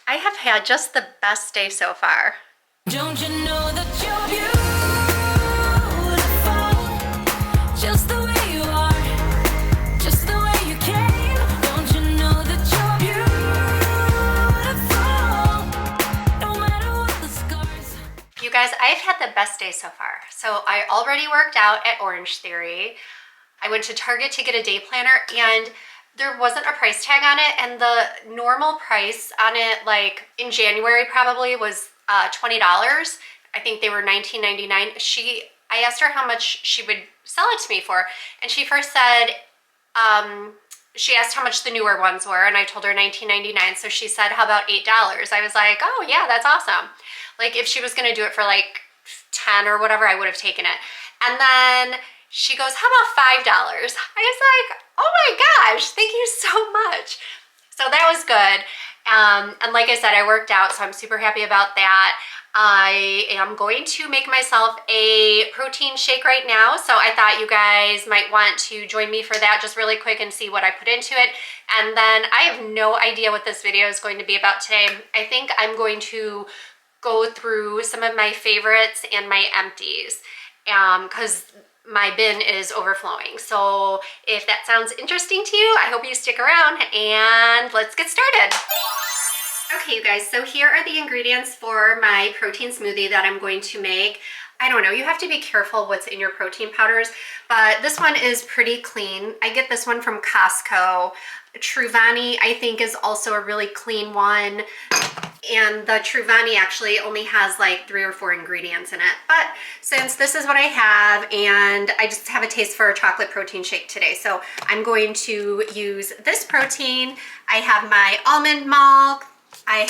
I have had just the best day so far. Don't you know that you're beautiful, just the way you are, just the way you came. Don't you know that you're beautiful, no matter what the scars. You guys, I've had the best day so far. So I already worked out at Orange Theory. I went to Target to get a day planner, and there wasn't a price tag on it, and the normal price on it, like in January probably, was $20. I think they were $19.99. I asked her how much she would sell it to me for, and she first said, she asked how much the newer ones were, and I told her $19.99. So she said, how about $8? I was like, oh yeah, that's awesome. Like if she was gonna do it for like 10 or whatever, I would have taken it. And then she goes, how about $5? I was like, oh my gosh, thank you so much. So that was good. And like I said, I worked out, so I'm super happy about that. I am going to make myself a protein shake right now, so I thought you guys might want to join me for that just really quick and see what I put into it. And then I have no idea what this video is going to be about today. I think I'm going to go through some of my favorites and my empties, because my bin is overflowing. So if that sounds interesting to you, I hope you stick around, and let's get started. Okay, you guys, so here are the ingredients for my protein smoothie that I'm going to make. I don't know, you have to be careful what's in your protein powders, but this one is pretty clean. I get this one from Costco. Truvani, I think, is also a really clean one. And the Truvani actually only has like 3 or 4 ingredients in it. But since this is what I have, and I just have a taste for a chocolate protein shake today, so I'm going to use this protein. I have my almond milk. I'm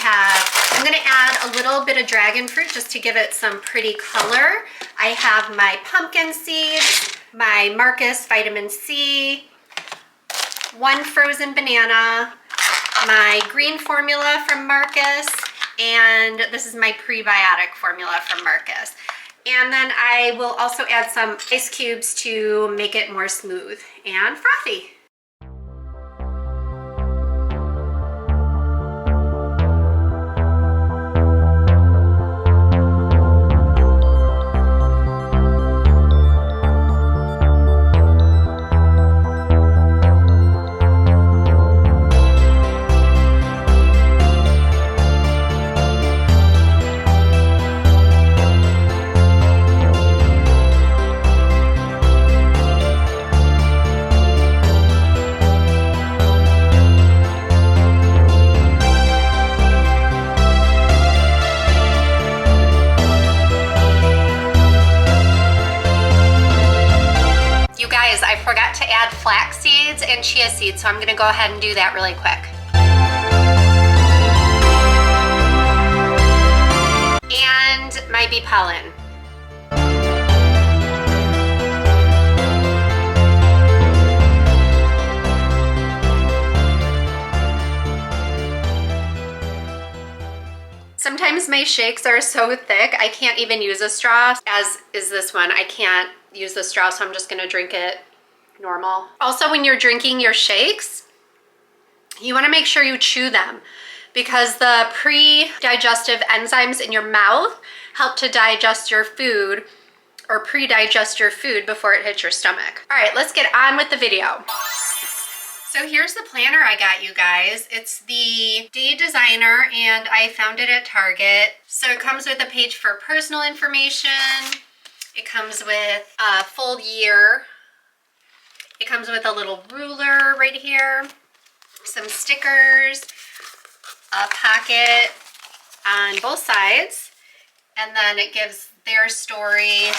gonna add a little bit of dragon fruit just to give it some pretty color. I have my pumpkin seeds, my Marcus vitamin C, 1 frozen banana, my green formula from Marcus, and this is my prebiotic formula from Marcus. And then I will also add some ice cubes to make it more smooth and frothy. I forgot to add flax seeds and chia seeds, so I'm gonna go ahead and do that really quick. And my bee pollen. Sometimes my shakes are so thick I can't even use a straw, as is this one. I can't use the straw, so I'm just gonna drink it normal. Also, when you're drinking your shakes, you wanna make sure you chew them, because the pre-digestive enzymes in your mouth help to digest your food, or pre-digest your food before it hits your stomach. All right, let's get on with the video. So here's the planner I got, you guys. It's the Day Designer, and I found it at Target. So it comes with a page for personal information. It comes with a full year. It comes with a little ruler right here, some stickers, a pocket on both sides, and then it gives their story.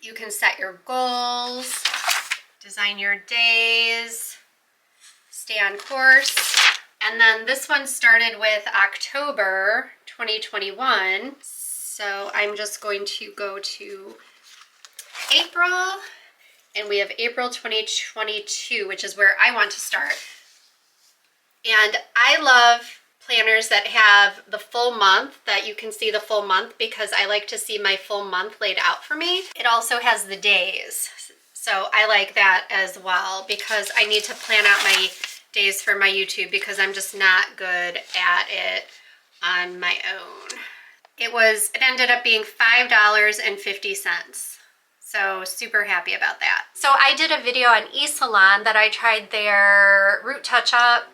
You can set your goals, design your days, stay on course. And then this one started with October 2021. So I'm just going to go to April, and we have April 2022, which is where I want to start. And I love planners that have the full month, that you can see the full month, because I like to see my full month laid out for me. It also has the days. So I like that as well, because I need to plan out my days for my YouTube because I'm just not good at it on my own. It ended up being $5.50. So super happy about that. So I did a video on eSalon that I tried their root touch-up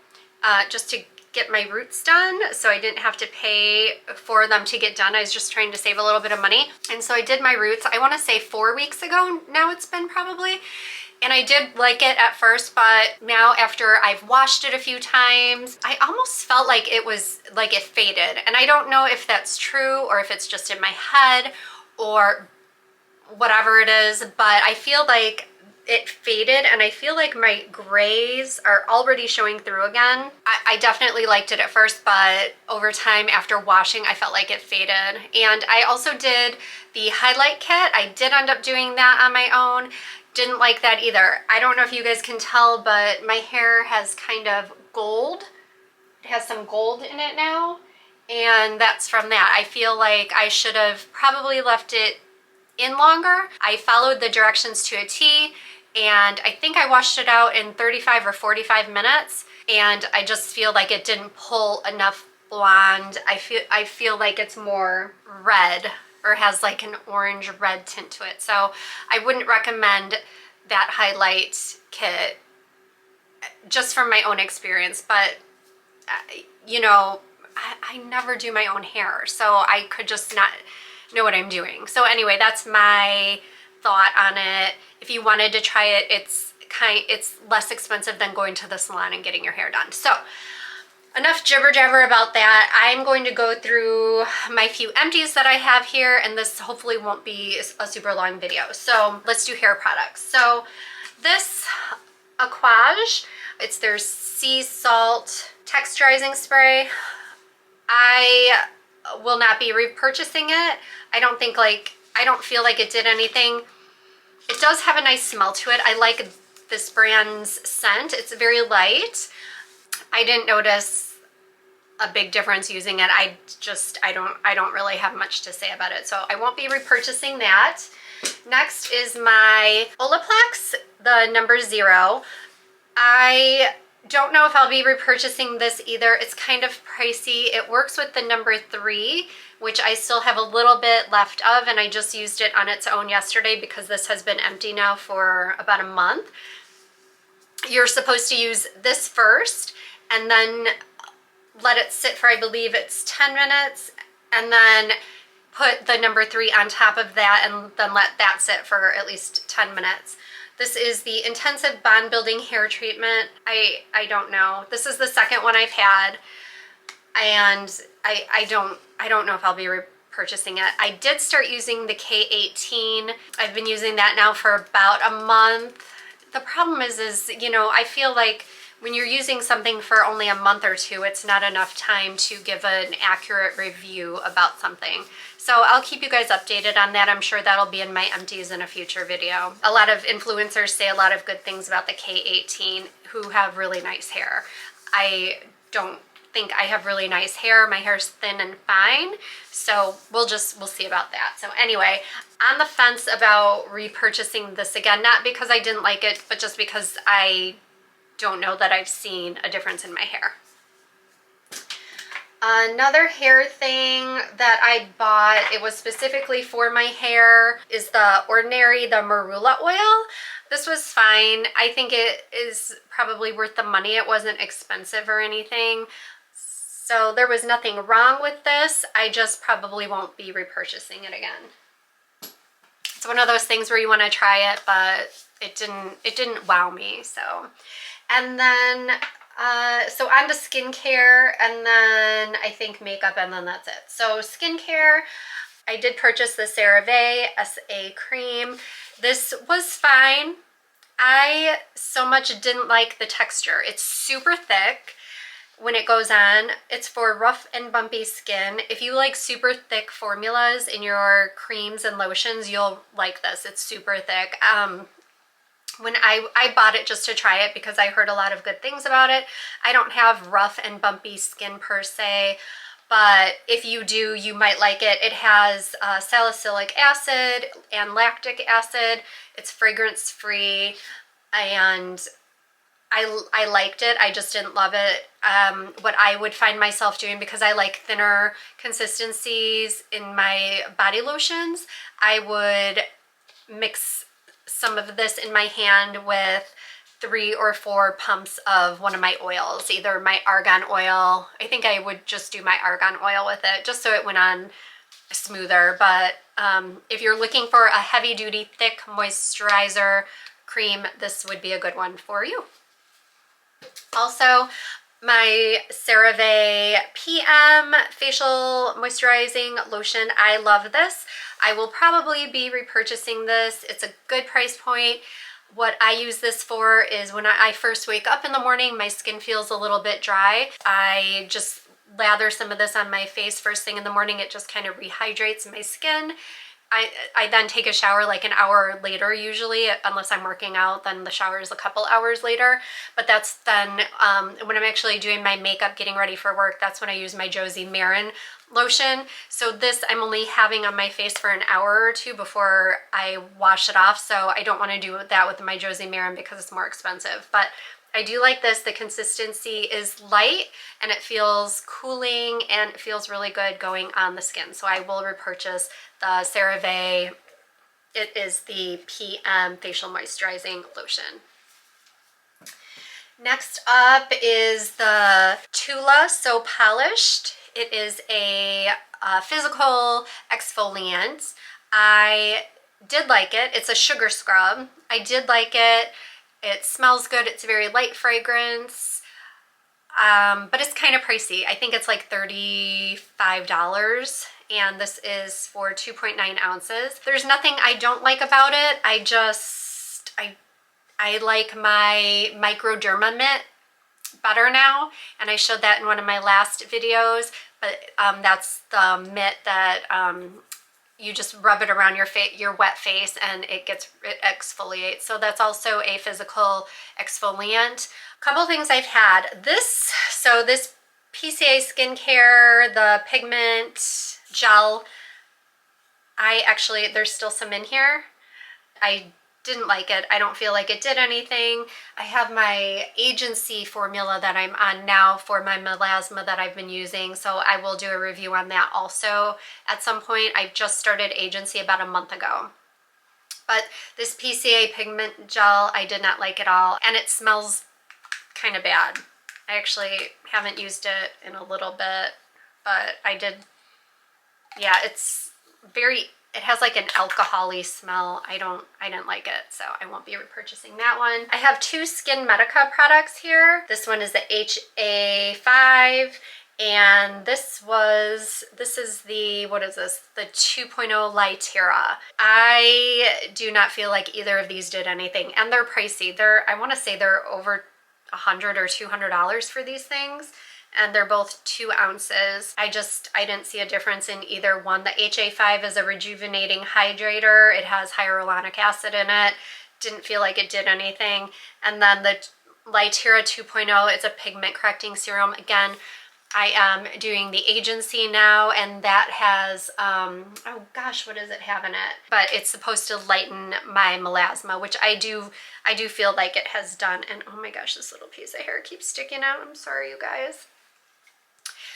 just to get my roots done, so I didn't have to pay for them to get done. I was just trying to save a little bit of money. And so I did my roots, I want to say 4 weeks ago now it's been probably. And I did like it at first, but now after I've washed it a few times, I almost felt like it was like it faded. And I don't know if that's true or if it's just in my head or whatever it is, but I feel like it faded and I feel like my grays are already showing through again. I definitely liked it at first, but over time after washing, I felt like it faded. And I also did the highlight kit. I did end up doing that on my own. Didn't like that either. I don't know if you guys can tell, but my hair has kind of gold. It has some gold in it now, and that's from that. I feel like I should have probably left it in longer. I followed the directions to a T, and I think I washed it out in 35 or 45 minutes, and I just feel like it didn't pull enough blonde. I feel like it's more red, or has like an orange red tint to it. So I wouldn't recommend that highlight kit just from my own experience, but you know, I never do my own hair, so I could just not know what I'm doing. So anyway, that's my thought on it. If you wanted to try it, it's less expensive than going to the salon and getting your hair done. So enough jibber jabber about that. I'm going to go through my few empties that I have here, and this hopefully won't be a super long video. So let's do hair products. So this Aquage, it's their sea salt texturizing spray. I will not be repurchasing it. I don't feel like it did anything. It does have a nice smell to it. I like this brand's scent. It's very light. I didn't notice a big difference using it. I don't really have much to say about it, so I won't be repurchasing that. Next is my Olaplex, the number 0. I don't know if I'll be repurchasing this either. It's kind of pricey. It works with the number 3, which I still have a little bit left of, and I just used it on its own yesterday because this has been empty now for about a month. You're supposed to use this first and then let it sit for, I believe it's 10 minutes, and then put the number 3 on top of that and then let that sit for at least 10 minutes. This is the Intensive Bond Building Hair Treatment. I don't know. This is the second one I've had, and I don't know if I'll be repurchasing it. I did start using the K18. I've been using that now for about a month. The problem is, you know, I feel like when you're using something for only a month or two, it's not enough time to give an accurate review about something. So I'll keep you guys updated on that. I'm sure that'll be in my empties in a future video. A lot of influencers say a lot of good things about the K18 who have really nice hair. I don't think I have really nice hair. My hair's thin and fine. So we'll see about that. So anyway, on the fence about repurchasing this again, not because I didn't like it, but just because I don't know that I've seen a difference in my hair. Another hair thing that I bought, it was specifically for my hair, is the Marula Oil. This was fine. I think it is probably worth the money. It wasn't expensive or anything. So there was nothing wrong with this. I just probably won't be repurchasing it again. It's one of those things where you want to try it, but it didn't wow me. So, and then so on to skincare, and then I think makeup, and then that's it. So skincare, I did purchase the Cerave Sa Cream. This was fine. I so much didn't like the texture. It's super thick when it goes on. It's for rough and bumpy skin. If you like super thick formulas in your creams and lotions, you'll like this. It's super thick. When I bought it just to try it because I heard a lot of good things about it. I don't have rough and bumpy skin per se, but if you do, you might like it. It has salicylic acid and lactic acid. It's fragrance free, and I liked it. I just didn't love it. What I would find myself doing, because I like thinner consistencies in my body lotions, I would mix some of this in my hand with 3 or 4 pumps of one of my oils, either my argan oil. I think I would just do my argan oil with it just so it went on smoother. But if you're looking for a heavy duty thick moisturizer cream, this would be a good one for you. Also, my CeraVe PM Facial Moisturizing Lotion. I love this. I will probably be repurchasing this. It's a good price point. What I use this for is when I first wake up in the morning, my skin feels a little bit dry. I just lather some of this on my face first thing in the morning. It just kind of rehydrates my skin. I then take a shower like an hour later usually, unless I'm working out, then the shower is a couple hours later. But that's then when I'm actually doing my makeup, getting ready for work, that's when I use my Josie Marin lotion. So this I'm only having on my face for an hour or two before I wash it off. So I don't want to do that with my Josie Marin because it's more expensive. But I do like this. The consistency is light and it feels cooling and it feels really good going on the skin. So I will repurchase the CeraVe. It is the PM Facial Moisturizing Lotion. Next up is the Tula So Polished. It is a physical exfoliant. I did like it. It's a sugar scrub. I did like it. It smells good. It's a very light fragrance, but it's kind of pricey. I think it's like $35, and this is for 2.9 ounces. There's nothing I don't like about it. I like my Microderma mitt better now, and I showed that in one of my last videos, but that's the mitt that you just rub it around your wet face and it exfoliates. So that's also a physical exfoliant. A couple things I've had. This PCA skincare, the pigment gel, there's still some in here. I didn't like it. I don't feel like it did anything. I have my agency formula that I'm on now for my melasma that I've been using, so I will do a review on that also at some point. I just started agency about a month ago. But this PCA pigment gel, I did not like at all, and it smells kind of bad. I actually haven't used it in a little bit, but I did. Yeah, it has like an alcohol-y smell. I didn't like it, so I won't be repurchasing that one. I have 2 Skin Medica products here. This one is the HA5, and this is the, what is this? The 2.0 Lytera. I do not feel like either of these did anything, and they're pricey. I want to say they're over $100 or $200 for these things. And they're both 2 ounces. I didn't see a difference in either one. The HA5 is a rejuvenating hydrator. It has hyaluronic acid in it. Didn't feel like it did anything. And then the Lytera 2.0 is a pigment correcting serum. Again, I am doing the agency now, and that has, oh gosh, what does it have in it? But it's supposed to lighten my melasma, which I do feel like it has done. And oh my gosh, this little piece of hair keeps sticking out. I'm sorry, you guys.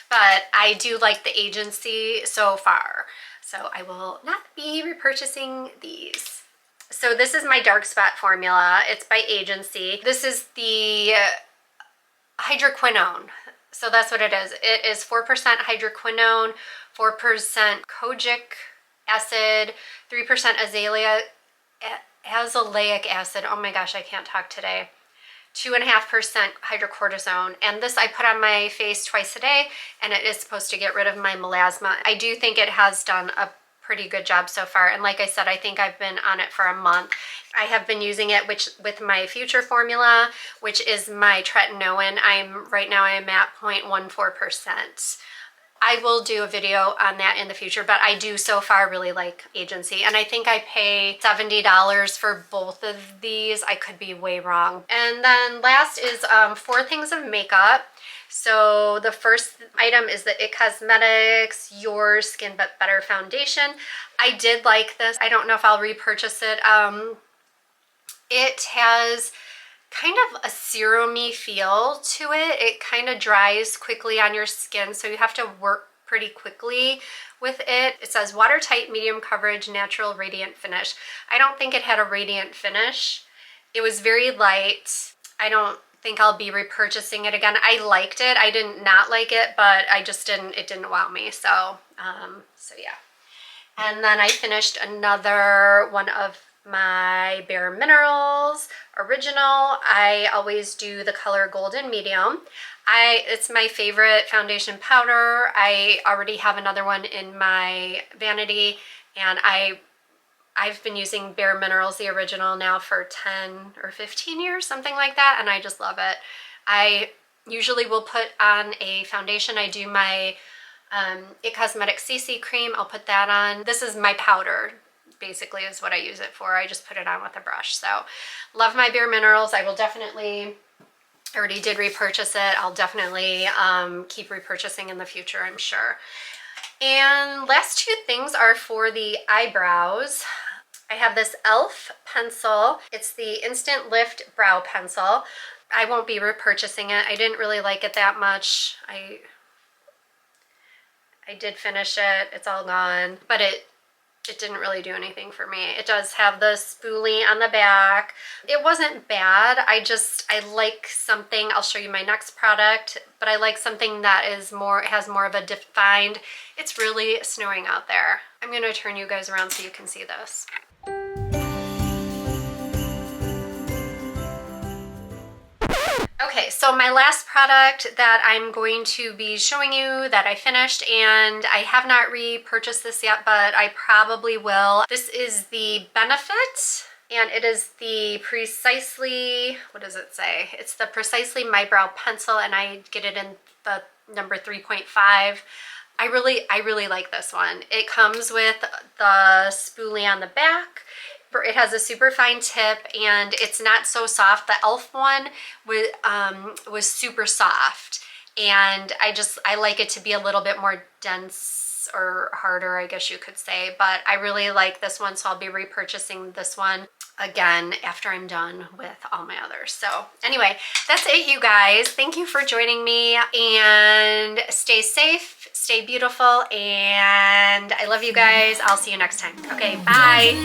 But I do like the agency so far, so I will not be repurchasing these. So this is my dark spot formula. It's by Agency. This is the hydroquinone. So that's what it is. It is 4% hydroquinone, 4% kojic acid, 3% azelaic acid. Oh my gosh, I can't talk today. 2.5% hydrocortisone, and this I put on my face twice a day, and it is supposed to get rid of my melasma. I do think it has done a pretty good job so far, and like I said, I think I've been on it for a month. I have been using it with my Future formula, which is my tretinoin. Right now I'm at 0.14%. I will do a video on that in the future, but I do so far really like Agency, and I think I pay $70 for both of these. I could be way wrong. And then last is 4 things of makeup. So the first item is the IT Cosmetics Your Skin But Better Foundation. I did like this. I don't know if I'll repurchase it. It has kind of a serum-y feel to it. It kind of dries quickly on your skin, so you have to work pretty quickly with it. It says watertight, medium coverage, natural, radiant finish. I don't think it had a radiant finish. It was very light. I don't think I'll be repurchasing it again. I liked it. I did not like it, but I just didn't, it didn't wow me. So, so yeah. And then I finished another one of my Bare Minerals Original. I always do the color Golden Medium. It's my favorite foundation powder. I already have another one in my vanity, and I've been using Bare Minerals, the original, now for 10 or 15 years, something like that, and I just love it. I usually will put on a foundation. I do my It Cosmetics CC cream. I'll put that on. This is my powder, basically, is what I use it for. I just put it on with a brush. So love my Bare Minerals. I will definitely, I already did repurchase it. I'll definitely keep repurchasing in the future, I'm sure. And last two things are for the eyebrows. I have this e.l.f. pencil. It's the Instant Lift Brow Pencil. I won't be repurchasing it. I didn't really like it that much. I did finish it. It's all gone, but it didn't really do anything for me. It does have the spoolie on the back. It wasn't bad. I like something, I'll show you my next product, but I like something that is more, it has more of a defined, it's really snowing out there. I'm gonna turn you guys around so you can see this. Okay, so my last product that I'm going to be showing you that I finished, and I have not repurchased this yet, but I probably will. This is the Benefit, and it is the Precisely, what does it say? It's the Precisely My Brow Pencil, and I get it in the number 3.5. I really like this one. It comes with the spoolie on the back. It has a super fine tip, and it's not so soft. The e.l.f. one was super soft, and I like it to be a little bit more dense or harder, I guess you could say, but I really like this one, so I'll be repurchasing this one again after I'm done with all my others. So anyway, that's it, you guys. Thank you for joining me, and stay safe, stay beautiful, and I love you guys. I'll see you next time. Okay, bye.